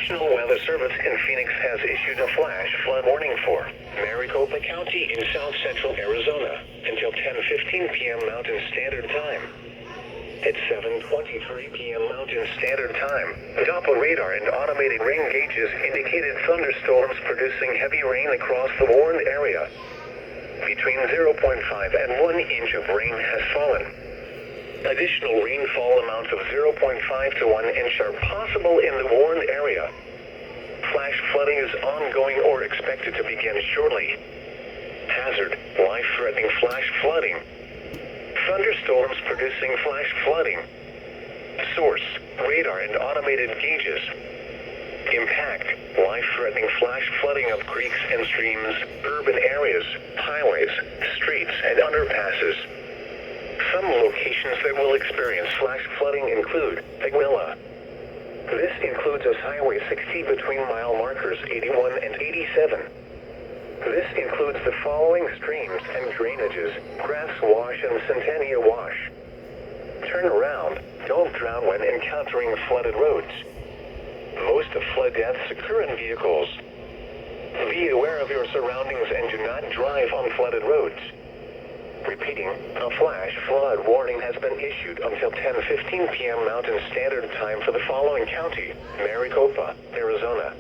National Weather Service in Phoenix has issued a flash flood warning for Maricopa County in south central Arizona until 10:15 p.m. Mountain Standard Time. At 7:23 p.m. Mountain Standard Time, Doppler radar and automated rain gauges indicated thunderstorms producing heavy rain across the warned area. Between 0.5 and 1 inch of rain has fallen. Additional rainfall amounts of 0.5 to 1 inch are possible in the warned area. Flash flooding is ongoing or expected to begin shortly. Hazard: life-threatening flash flooding. Thunderstorms producing flash flooding. Source: radar and automated gauges. Impact: life-threatening flash flooding of creeks and streams, urban areas, highways, streets, and underpasses. Some locations that will experience flash flooding include Aguila. This includes us Highway 60 between mile markers 81 and 87. This includes the following streams and drainages: Grass Wash and Centennial Wash. Turn around. Don't drown when encountering flooded roads. Most of flood deaths occur in vehicles. Be aware of your surroundings and do not drive on flooded roads. Repeating, a flash flood warning has been issued until 10:15 p.m. Mountain Standard Time for the following county: Maricopa, Arizona.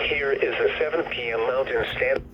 Here is the 7 p.m. Mountain Standard